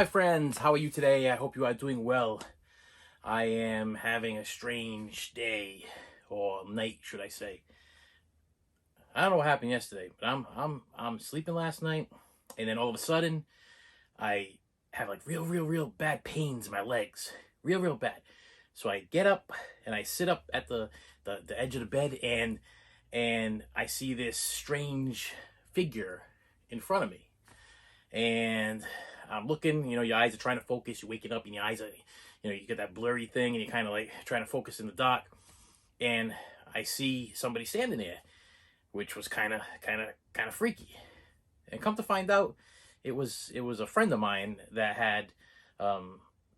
my friends. How are you today? I hope you are doing well. I am having a strange day, or night, should I say. I don't know what happened yesterday, but I'm sleeping last night, and then all of a sudden, I have like real bad pains in my legs, real bad. So I get up and I sit up at the edge of the bed, and I see this strange figure in front of me, and I'm looking. Your eyes are trying to focus. You're waking up, and your eyes are, you get that blurry thing, and you're kind of like trying to focus in the dark. And I see somebody standing there, which was kind of freaky. And come to find out, it was a friend of mine that had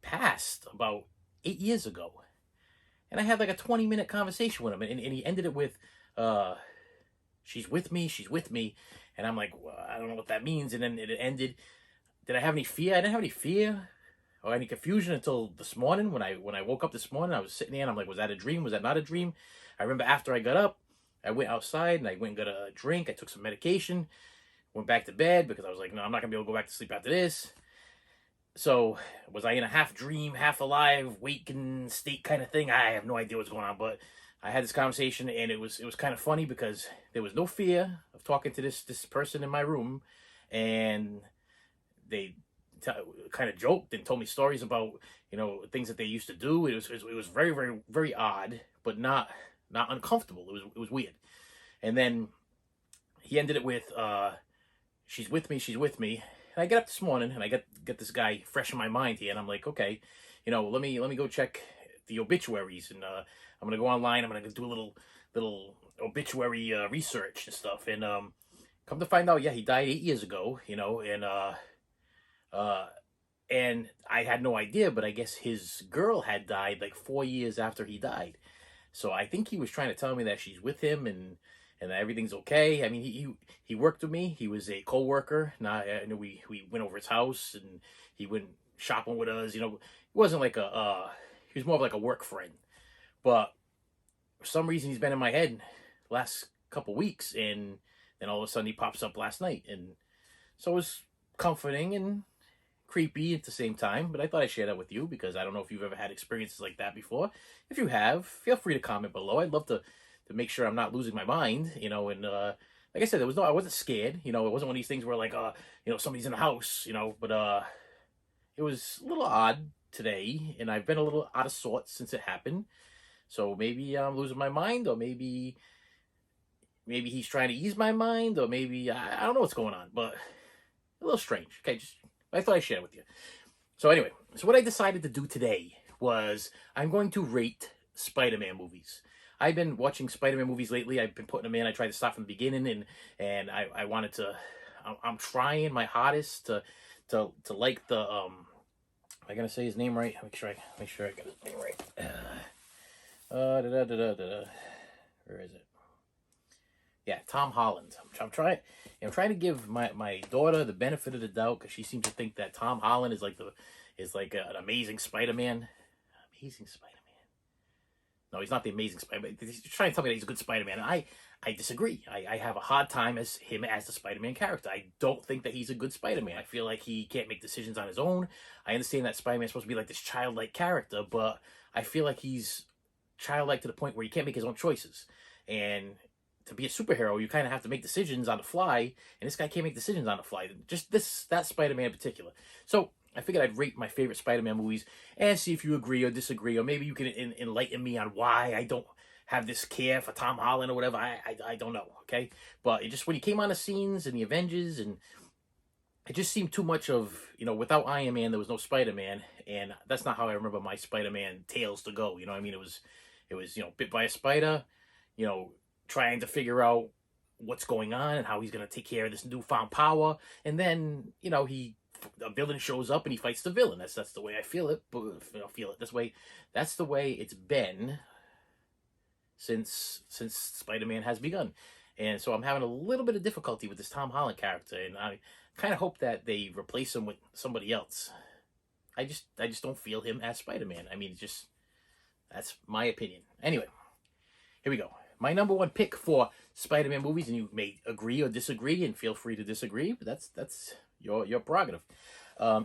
passed about 8 years ago, and I had like a 20-minute conversation with him, and he ended it with, she's with me, and I'm like, well, I don't know what that means. And then it ended. Did I have any fear? I didn't have any fear or any confusion until this morning. When I woke up this morning, I was sitting there and I'm like, was that a dream? Was that not a dream? I remember after I got up, I went outside and I went and got a drink. I took some medication, went back to bed because I was like, no, I'm not gonna be able to go back to sleep after this. So was I in a half dream, half alive, waking state kind of thing? I have no idea what's going on, but I had this conversation, and it was kind of funny because there was no fear of talking to this person in my room, and they kind of joked and told me stories about things that they used to do. It was very odd, but not uncomfortable. It was weird. And then he ended it with, she's with me. And I get up this morning and I get this guy fresh in my mind here, and I'm like, okay, let me go check the obituaries, and I'm gonna go online. I'm gonna do a little obituary research and stuff. And come to find out, yeah, he died 8 years ago. And I had no idea, but I guess his girl had died like 4 years after he died. So I think he was trying to tell me that she's with him, and that everything's okay. I mean, he worked with me. He was a co-worker. Now, I know we went over his house, and he went shopping with us. It wasn't like he was more of like a work friend. But for some reason, he's been in my head the last couple weeks, and then all of a sudden he pops up last night. And so it was comforting and creepy at the same time, but I thought I'd share that with you because I don't know if you've ever had experiences like that before. If you have, feel free to comment below. I'd love to make sure I'm not losing my mind, and like I said, I wasn't scared. It wasn't one of these things where like, somebody's in the house, but it was a little odd today, and I've been a little out of sorts since it happened. So maybe I'm losing my mind, or maybe he's trying to ease my mind, or maybe I don't know what's going on, but a little strange. Okay, I thought I'd share it with you. So anyway, what I decided to do today was I'm going to rate Spider-Man movies. I've been watching Spider-Man movies lately. I've been putting them in. I tried to start from the beginning, and I wanted to. I'm trying my hardest to like the Am I gonna say his name right? Make sure I got his name right. Where is it? Yeah, Tom Holland. I'm trying to give my daughter the benefit of the doubt, because she seems to think that Tom Holland is like an amazing Spider-Man. Amazing Spider-Man. No, he's not the amazing Spider-Man. He's trying to tell me that he's a good Spider-Man. And I disagree. I have a hard time as him as the Spider-Man character. I don't think that he's a good Spider-Man. I feel like he can't make decisions on his own. I understand that Spider-Man is supposed to be like this childlike character, but I feel like he's childlike to the point where he can't make his own choices. And to be a superhero, you kind of have to make decisions on the fly, and this guy can't make decisions on the fly. Just that Spider-Man in particular. So I figured I'd rate my favorite Spider-Man movies and see if you agree or disagree, or maybe you can enlighten me on why I don't have this care for Tom Holland or whatever. I don't know, okay? But it just, when he came on the scenes in the Avengers, and it just seemed too much of, without Iron Man, there was no Spider-Man, and that's not how I remember my Spider-Man tales to go. I mean, it was bit by a spider, trying to figure out what's going on and how he's going to take care of this newfound power, and then a villain shows up and he fights the villain. That's the way I feel it. But feel it this way. That's the way it's been since Spider-Man has begun. And so I'm having a little bit of difficulty with this Tom Holland character, and I kind of hope that they replace him with somebody else. I just don't feel him as Spider-Man. I mean, that's my opinion. Anyway, here we go. My number one pick for Spider-Man movies, and you may agree or disagree, and feel free to disagree, but that's your prerogative.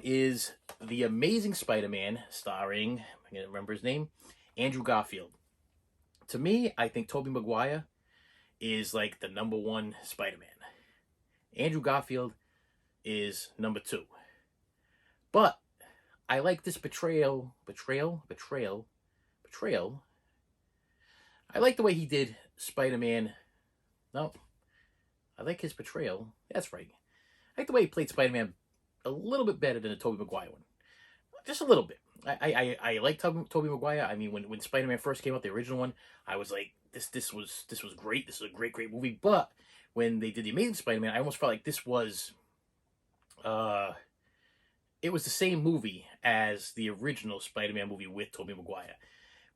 is The Amazing Spider-Man, starring, I can't remember his name, Andrew Garfield. To me, I think Tobey Maguire is like the number one Spider-Man. Andrew Garfield is number two. But I like this betrayal. I like the way he did Spider-Man. No, I like his portrayal. That's right. I like the way he played Spider-Man a little bit better than the Tobey Maguire one. Just a little bit. I like Tobey Maguire. I mean, when Spider-Man first came out, the original one, I was like, this was great. This is a great movie. But when they did the Amazing Spider-Man, I almost felt like this was it was the same movie as the original Spider-Man movie with Tobey Maguire,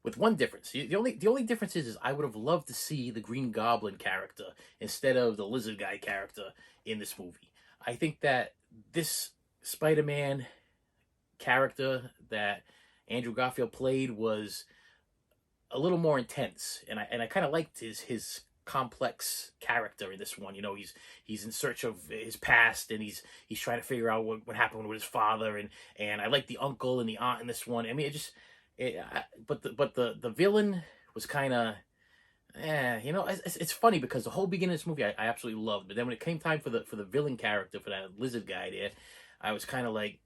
with one difference. The only difference is I would have loved to see the Green Goblin character instead of the Lizard Guy character in this movie. I think that this Spider-Man character that Andrew Garfield played was a little more intense, and I kind of liked his complex character in this one. You know, he's in search of his past, and he's trying to figure out what happened with his father, and I like the uncle and the aunt in this one. I mean, but the villain was kind of, you know, it's funny because the whole beginning of this movie I absolutely loved, but then when it came time for the villain character, for that lizard guy there, I was kind of like,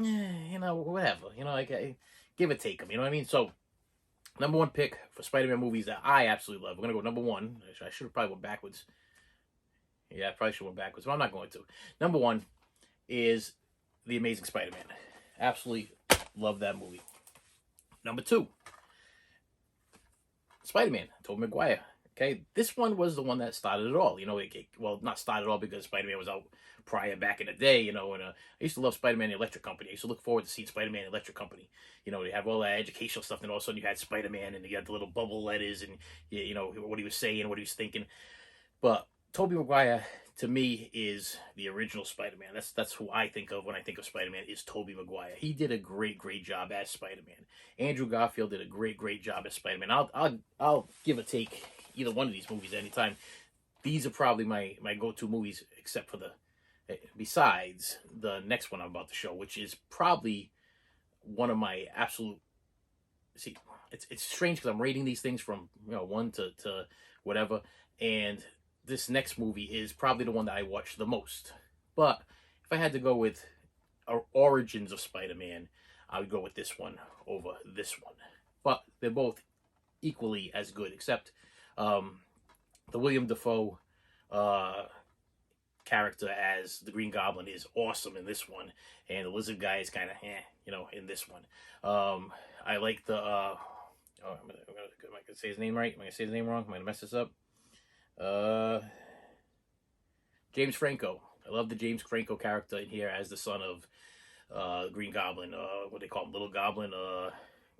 you know, whatever, you know, like give or take him, you know what I mean? So number one pick for Spider-Man movies that I absolutely love. We're gonna go number one. I should have probably went backwards. Yeah, I probably should have went backwards, but I'm not going to. Number one is The Amazing Spider-Man. Absolutely love that movie. Number two, Spider-Man, Tobey Maguire. Okay, this one was the one that started it all. You know, well, not started it all because Spider-Man was out prior back in the day, you know, and I used to love Spider-Man the Electric Company. I used to look forward to seeing Spider-Man the Electric Company. You know, they have all that educational stuff, and all of a sudden you had Spider-Man, and you had the little bubble letters, and, you know, what he was saying, what he was thinking. But Tobey Maguire, to me, is the original Spider-Man. That's who I think of when I think of Spider-Man, is Tobey Maguire. He did a great job as Spider-Man. Andrew Garfield did a great job as Spider-Man. I'll give or take either one of these movies anytime. These are probably my go-to movies, except for besides the next one I'm about to show, which is probably one of my absolute. See, it's strange because I'm rating these things from, you know, one to whatever, and this next movie is probably the one that I watch the most. But if I had to go with origins of Spider-Man, I would go with this one over this one. But they're both equally as good, except the William Dafoe character as the Green Goblin is awesome in this one, and the Lizard Guy is kind of, you know, in this one. I like the. Am I gonna say his name right? Am I gonna say his name wrong? Am I gonna mess this up? James Franco. I love the James Franco character in here as the son of Green Goblin. What do they call him? Little Goblin.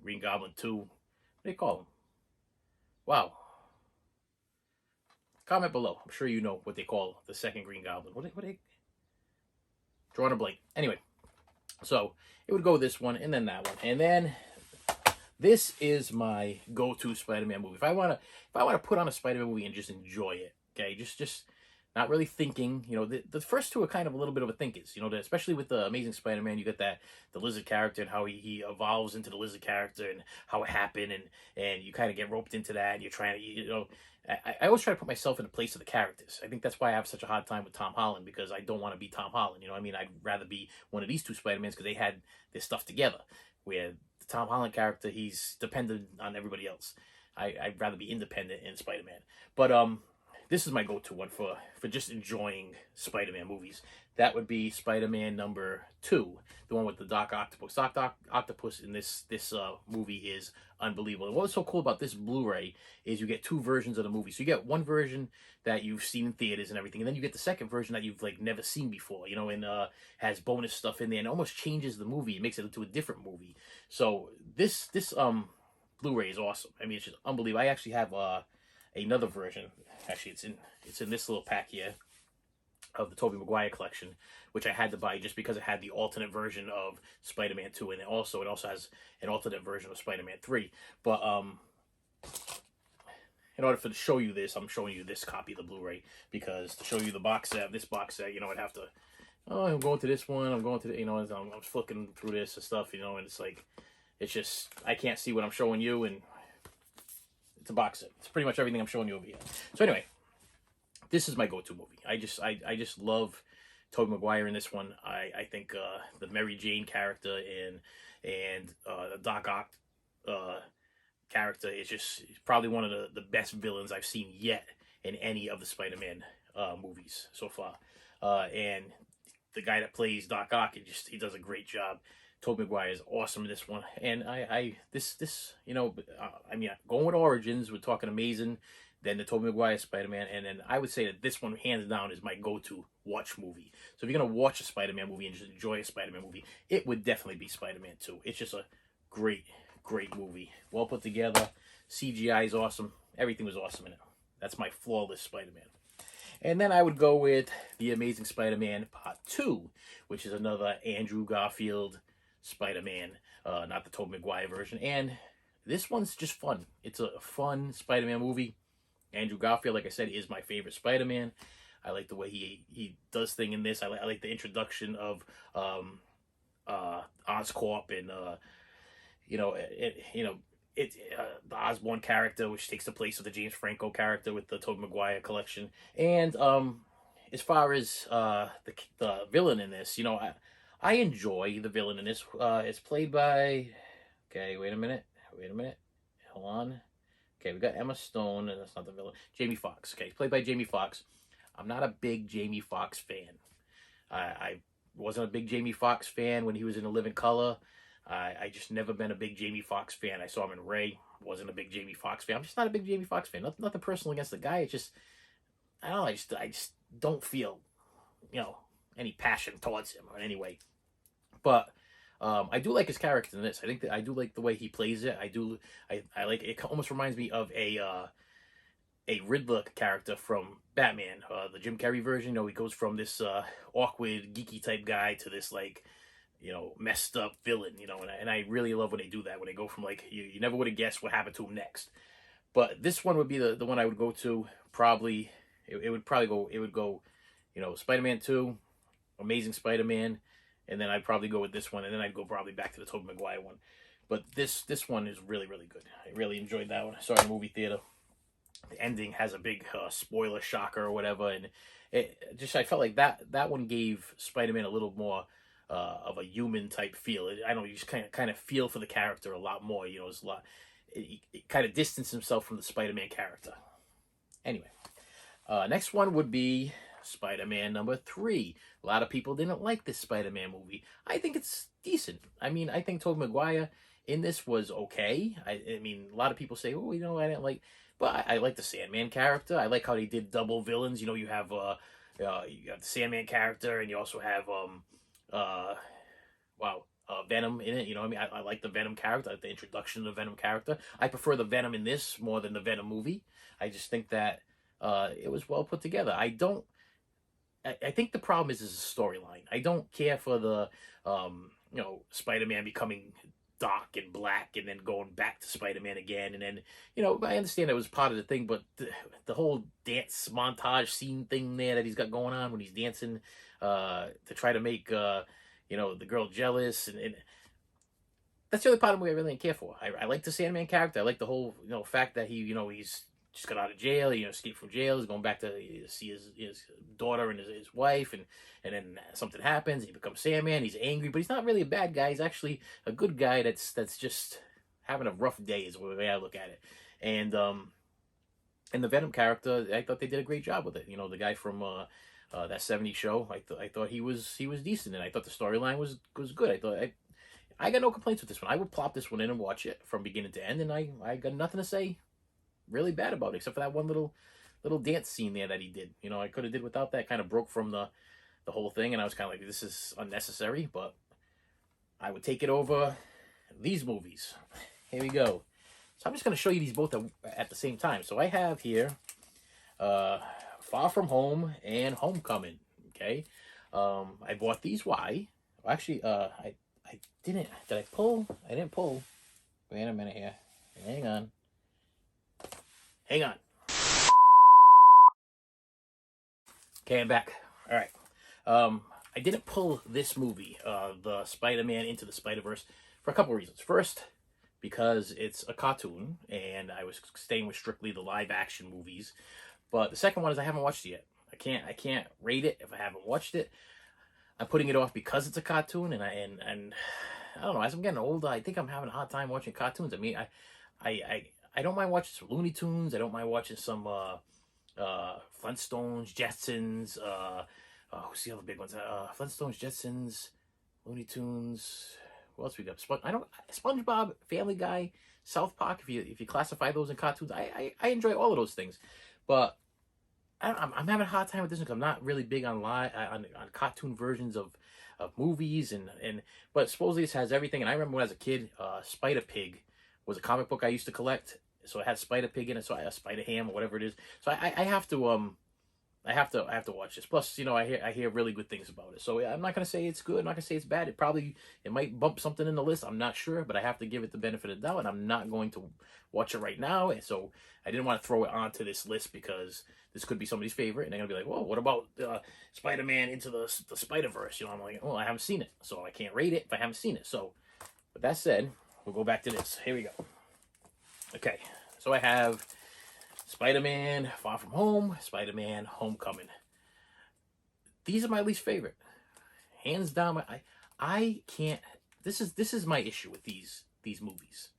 Green Goblin 2. What do they call him? Wow. Comment below. I'm sure you know what they call the second Green Goblin. What they drawing a blank. Anyway, so it would go this one and then that one, and then this is my go-to Spider-Man movie. If I wanna put on a Spider-Man movie and just enjoy it, okay, just not really thinking. You know, the first two are kind of a little bit of a thinkers. You know, especially with the Amazing Spider-Man, you get the lizard character and how he evolves into the lizard character and how it happened, and you kind of get roped into that. And you're trying to, you know, I always try to put myself in the place of the characters. I think that's why I have such a hard time with Tom Holland, because I don't want to be Tom Holland. You know what I mean? I'd rather be one of these two Spider-Mans because they had their stuff together. Where the Tom Holland character, he's dependent on everybody else. I'd rather be independent in Spider-Man. But this is my go-to one for just enjoying Spider-Man movies. That would be Spider-Man number 2, the one with the Doc Octopus. Doc Octopus in this movie is unbelievable. And what's so cool about this Blu-ray is you get 2 versions of the movie. So you get one version that you've seen in theaters and everything, and then you get the second version that you've like never seen before, you know, and has bonus stuff in there and almost changes the movie. It makes it into a different movie. So this Blu-ray is awesome. I mean, it's just unbelievable. I actually have another version. Actually, it's in this little pack here of the Tobey Maguire collection, which I had to buy just because it had the alternate version of Spider-Man 2, and it also has an alternate version of Spider-Man 3. But in order to show you this, I'm showing you this copy of the Blu-ray, because to show you the box set, this box set, you know, I'd have to oh, I'm going to this one, I'm going to the, I'm flicking through this and stuff, and it's like, it's just, I can't see what I'm showing you, and it's a box set. It's pretty much everything I'm showing you over here. So anyway, this is my go-to movie. I just love Tobey Maguire in this one. I think the Mary Jane character and the Doc Ock character is just probably one of the best villains I've seen yet in any of the Spider-Man movies so far. And the guy that plays Doc Ock, he does a great job. Tobey Maguire is awesome in this one, and going with Origins, we're talking amazing. Then the Tobey Maguire Spider-Man, and then I would say that this one, hands down, is my go-to watch movie. So if you're gonna watch a Spider-Man movie and just enjoy a Spider-Man movie, it would definitely be Spider-Man 2. It's just a great, great movie, well put together. CGI is awesome. Everything was awesome in it. That's my flawless Spider-Man. And then I would go with The Amazing Spider-Man Part 2, which is another Andrew Garfield Spider-Man, not the Tobey Maguire version. And this one's just fun. It's a fun Spider-Man movie. Andrew Garfield, like I said, is my favorite Spider-Man. I like the way he does thing in this. I like the introduction of Oscorp and the Osborn character, which takes the place of the James Franco character with the Tobey Maguire collection. And as far as the villain in this, I enjoy the villain in this. It's played by, okay, wait a minute, hold on. Okay, we got Emma Stone, and that's not the villain. Jamie Foxx. Okay, played by Jamie Foxx. I'm not a big Jamie Foxx fan. I wasn't a big Jamie Foxx fan when he was in A Living Color. I just never been a big Jamie Foxx fan. I saw him in Ray. Wasn't a big Jamie Foxx fan. I'm just not a big Jamie Foxx fan. Nothing personal against the guy. It's just, I don't know. I just don't feel, any passion towards him in any way. But I do like his character in this. I think that I do like the way he plays it. I like it. Almost reminds me of a Riddler character from Batman, the Jim Carrey version. He goes from this awkward, geeky type guy to this messed up villain. And I really love when they do that. When they go from you never would have guessed what happened to him next. But this one would be the one I would go to. Probably it would go, Spider-Man 2, Amazing Spider-Man. And then I'd probably go with this one, and then I'd go probably back to the Tobey Maguire one. But this one is really, really good. I really enjoyed that one. I saw it in the movie theater. The ending has a big spoiler shocker or whatever, and I felt like that one gave Spider-Man a little more of a human type feel. I don't know, you just kind of feel for the character a lot more. It's a lot. It kind of distanced himself from the Spider-Man character. Anyway, next one would be Spider-Man number 3. A lot of people didn't like this Spider-Man movie. I think it's decent. I think Tobey Maguire in this was okay. I mean, a lot of people say, oh, I didn't like, but I like the Sandman character. I like how they did double villains. You have the Sandman character, and you also have Venom in it. I like the Venom character. I like the introduction of the Venom character. I prefer the Venom in this more than the Venom movie. I just think that it was well put together. I think the problem is the storyline. I don't care for the, Spider-Man becoming dark and black and then going back to Spider-Man again. And then, I understand that was part of the thing, but the whole dance montage scene thing there that he's got going on when he's dancing to try to make, the girl jealous. And that's the only part of the movie I really didn't care for. I like the Sandman character. I like the whole, fact that he's just got out of jail, escaped from jail. He's going back to see his daughter and his wife, and then something happens. He becomes Sandman. He's angry, but he's not really a bad guy. He's actually a good guy that's just having a rough day, is the way I look at it. And the Venom character, I thought they did a great job with it. The guy from that '70s show, I thought he was decent, and I thought the storyline was good. I got no complaints with this one. I would plop this one in and watch it from beginning to end, and I got nothing to say really bad about it, except for that one little dance scene there that he did. I could have did without that. Kind of broke from the whole thing, and I was kind of like, this is unnecessary, but I would take it over these movies. Here we go. So I'm just going to show you these both at the same time. So I have here Far From Home and Homecoming. Okay, I bought these. Why? Well, actually, I didn't. Did I pull? I didn't pull. Wait a minute here. Hang on. Okay, I'm back. All right. I didn't pull this movie, the Spider-Man Into the Spider-Verse, for a couple reasons. First, because it's a cartoon, and I was staying with strictly the live-action movies. But the second one is I haven't watched it yet. I can't rate it if I haven't watched it. I'm putting it off because it's a cartoon, and I don't know. As I'm getting older, I think I'm having a hard time watching cartoons. I mean, I don't mind watching some Looney Tunes. I don't mind watching some Flintstones, Jetsons. Who's the other big ones? Flintstones, Jetsons, Looney Tunes. What else we got? SpongeBob, Family Guy, South Park. If you classify those in cartoons, I enjoy all of those things, but I'm having a hard time with this because I'm not really big on cartoon versions of movies but supposedly this has everything. And I remember when I was a kid, Spider Pig was a comic book I used to collect, so it had Spider Pig in it, so I have Spider Ham or whatever it is. So I have to watch this. Plus, I hear really good things about it. So I'm not gonna say it's good. I'm not gonna say it's bad. It might bump something in the list. I'm not sure, but I have to give it the benefit of the doubt, and I'm not going to watch it right now. And so I didn't want to throw it onto this list because this could be somebody's favorite, and they're gonna be like, "Well, what about Spider-Man Into the Spider-Verse?" I'm like, "Well, I haven't seen it, so I can't rate it if I haven't seen it." So, with that said, we'll go back to this. Here we go. Okay, so I have Spider-Man Far From Home, Spider-Man Homecoming. These are my least favorite, hands down. I can't. This is my issue with these movies.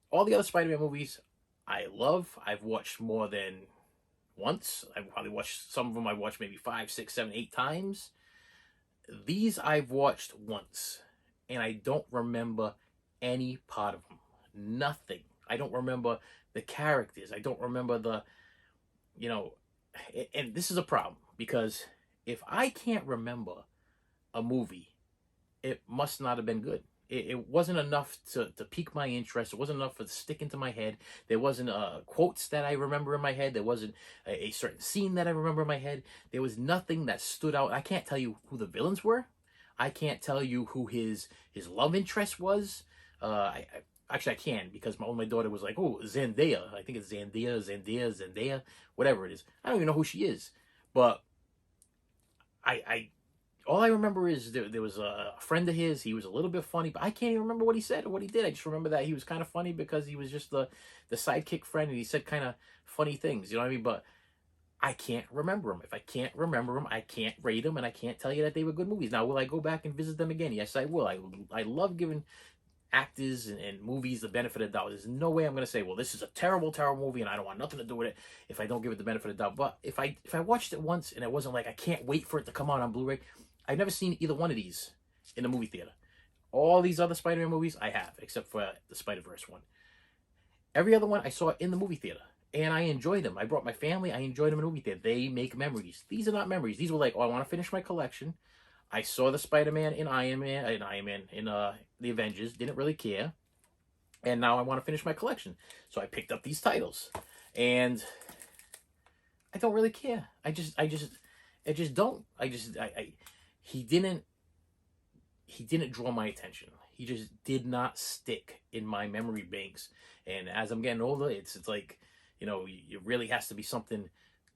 All the other Spider-Man movies I love. I've watched more than once. I've probably watched some of them. I've watched maybe 5, 6, 7, 8 times. These I've watched once, and I don't remember any part of them. Nothing. I don't remember the characters. I don't remember and this is a problem because if I can't remember a movie, it must not have been good. It wasn't enough to pique my interest. It wasn't enough to stick into my head. There wasn't quotes that I remember in my head. There wasn't a certain scene that I remember in my head. There was nothing that stood out. I can't tell you who the villains were. I can't tell you who his love interest was. Actually, I can, because my daughter was like, "Oh, Zendaya." I think it's Zendaya, whatever it is. I don't even know who she is. But all I remember is there was a friend of his. He was a little bit funny, but I can't even remember what he said or what he did. I just remember that he was kind of funny because he was just the sidekick friend, and he said kind of funny things. You know what I mean? But I can't remember them. If I can't remember them, I can't rate them, and I can't tell you that they were good movies. Now, will I go back and visit them again? Yes, I will. I love giving actors and movies the benefit of the doubt. There's no way I'm going to say, well, this is a terrible, terrible movie and I don't want nothing to do with it if I don't give it the benefit of the doubt. But if I watched it once and it wasn't like I can't wait for it to come out on Blu-ray, I've never seen either one of these in the movie theater. All these other Spider-Man movies I have, except for the Spider-Verse one. Every other one I saw in the movie theater, and I enjoyed them. I brought my family. I enjoyed them in the movie theater. They make memories. These are not memories. These were like, oh, I want to finish my collection. I saw the Spider-Man in the Avengers, didn't really care, and now I want to finish my collection. So I picked up these titles, and I don't really care. I just don't. He didn't draw my attention. He just did not stick in my memory banks. And as I'm getting older, it's like, it really has to be something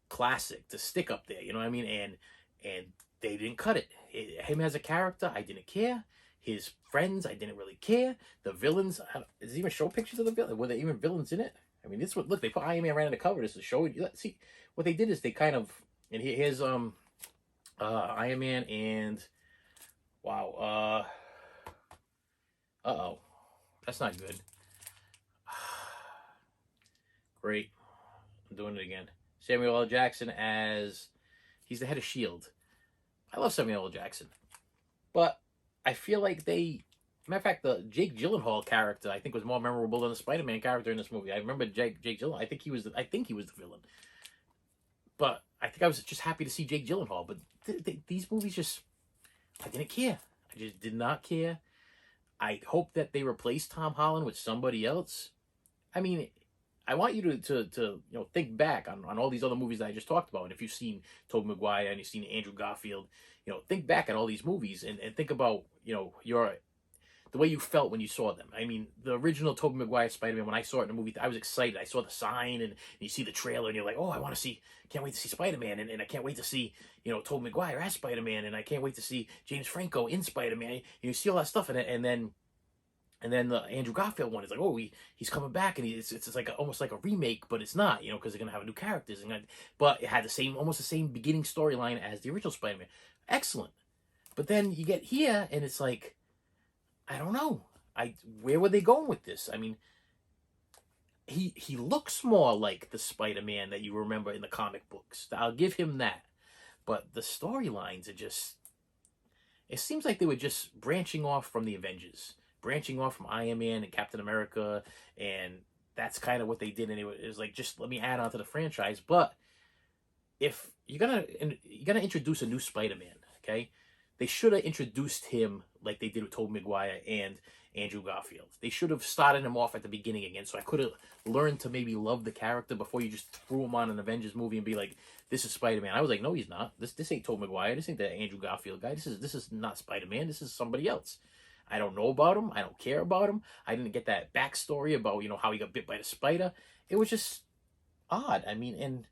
classic to stick up there. You know what I mean? And they didn't cut it. Him as a character, I didn't care. His friends, I didn't really care. The villains, does it even show pictures of the villain? Were there even villains in it? I mean, this look, they put Iron Man right on the cover just to show you. See, what they did is they kind of, and here's Iron Man and, wow, uh-oh, that's not good. Great, I'm doing it again. Samuel L. Jackson as, he's the head of S.H.I.E.L.D. I love Samuel L. Jackson, but I feel like matter of fact, the Jake Gyllenhaal character I think was more memorable than the Spider-Man character in this movie. I remember Jake Gyllenhaal. I think he was the villain, but I think I was just happy to see Jake Gyllenhaal. But these movies I didn't care. I just did not care. I hope that they replace Tom Holland with somebody else. I mean, I want you to think back on all these other movies that I just talked about. And if you've seen Tobey Maguire and you've seen Andrew Garfield, think back at all these movies and think about, the way you felt when you saw them. I mean, the original Tobey Maguire Spider-Man, when I saw it in the movie, I was excited. I saw the sign, and you see the trailer, and you're like, oh, I want to see, can't wait to see Spider-Man, and I can't wait to see, you know, Tobey Maguire as Spider-Man, and I can't wait to see James Franco in Spider-Man. You see all that stuff in it, and then the Andrew Garfield one is like, oh, he's coming back, and it's like almost like a remake, but it's not, you know, because they're gonna have new characters, but it had almost the same beginning storyline as the original Spider-Man. Excellent. But then you get here, and it's like, I don't know. Where were they going with this? I mean, he looks more like the Spider-Man that you remember in the comic books. I'll give him that. But the storylines are just... It seems like they were just branching off from the Avengers. Branching off from Iron Man and Captain America. And that's kind of what they did. And it was like, just let me add on to the franchise. But if you're gonna introduce a new Spider-Man, okay? They should have introduced him like they did with Tobey Maguire and Andrew Garfield. They should have started him off at the beginning again, so I could have learned to maybe love the character before you just threw him on an Avengers movie and be like, this is Spider-Man. I was like, no, he's not. This ain't Tobey Maguire. This ain't the Andrew Garfield guy. This is not Spider-Man. This is somebody else. I don't know about him. I don't care about him. I didn't get that backstory about, you know, how he got bit by the spider. It was just odd. I mean, and...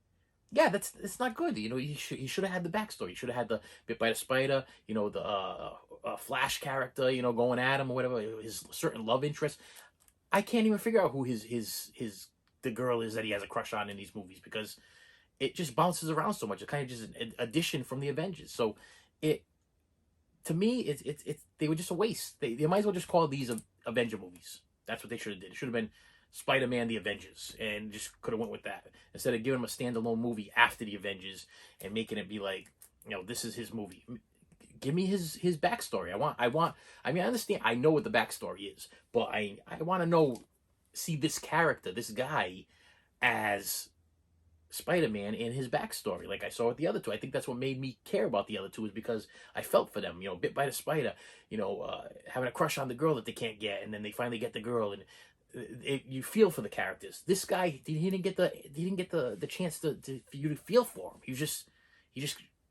yeah, it's not good. You know, he should have had the backstory. He should have had the bit by the spider, you know, the Flash character, you know, going at him or whatever, his certain love interest. I can't even figure out who the girl is that he has a crush on in these movies, because it just bounces around so much. It's kind of just an addition from the Avengers. So to me, they were just a waste. They might as well just call these Avenger movies. That's what they should have did. It should have been Spider-Man the Avengers, and just could have went with that instead of giving him a standalone movie after the Avengers and making it be like, you know, this is his movie. Give me his backstory. I mean, I understand, I know what the backstory is, but I want to see this character, this guy, as Spider-Man and his backstory, like I saw with the other two. I think that's what made me care about the other two, is because I felt for them, you know, bit by the spider, you know, having a crush on the girl that they can't get, and then they finally get the girl, and you feel for the characters. This guy, he didn't get the chance for you to feel for him. He just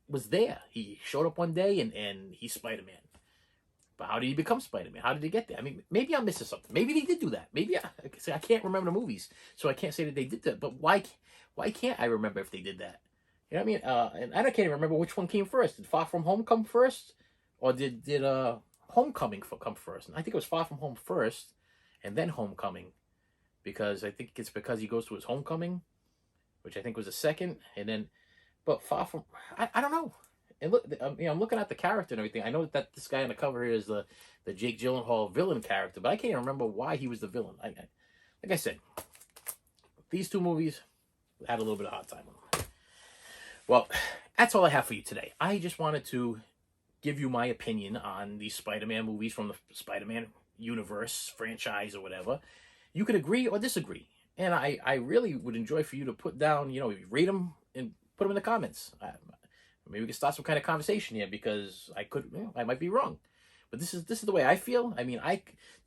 was there. He showed up one day, and he's Spider-Man. But how did he become Spider-Man? How did he get there? I mean, maybe I'm missing something. Maybe they did do that. Maybe I can't remember the movies, so I can't say that they did that. But why can't I remember if they did that? You know what I mean? And I can't even remember which one came first. Did Far From Home come first, or did Homecoming come first? And I think it was Far From Home first, and then Homecoming, because I think it's because he goes to his homecoming, which I think was the second, and then, but Far From, I don't know. And look, you know, I'm looking at the character and everything. I know that this guy on the cover here is the Jake Gyllenhaal villain character, but I can't even remember why he was the villain. Like I said, these two movies I had a little bit of a hard time with them. Well, that's all I have for you today. I just wanted to give you my opinion on these Spider-Man movies from the Spider-Man universe, franchise, or whatever. You could agree or disagree. And I really would enjoy for you to put down, you know, rate them and put them in the comments. Maybe we can start some kind of conversation here, because I might be wrong. But this is the way I feel. I mean,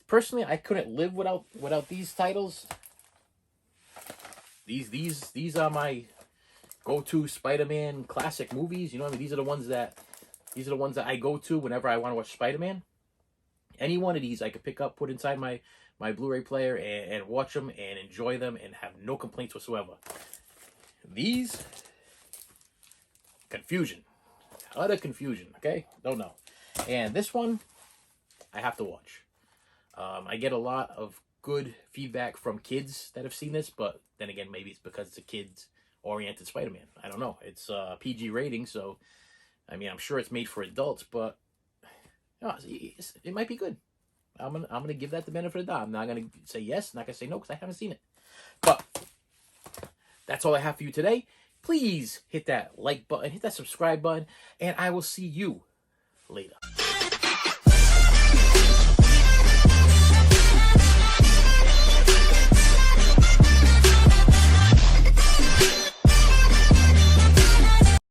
personally, I couldn't live without these titles. These are my go-to Spider-Man classic movies. You know what I mean? These are the ones that I go to whenever I want to watch Spider-Man. Any one of these I could pick up, put inside my Blu-ray player, and watch them and enjoy them and have no complaints whatsoever. These, confusion. Utter confusion, okay? Don't know. And this one, I have to watch. I get a lot of good feedback from kids that have seen this, but then again, maybe it's because it's a kids-oriented Spider-Man. I don't know. It's PG rating, so, I mean, I'm sure it's made for adults, but you know, it might be good. I'm gonna give that the benefit of the doubt. I'm not gonna say yes, not gonna say no, because I haven't seen it. But that's all I have for you today. Please hit that like button, hit that subscribe button, and I will see you later.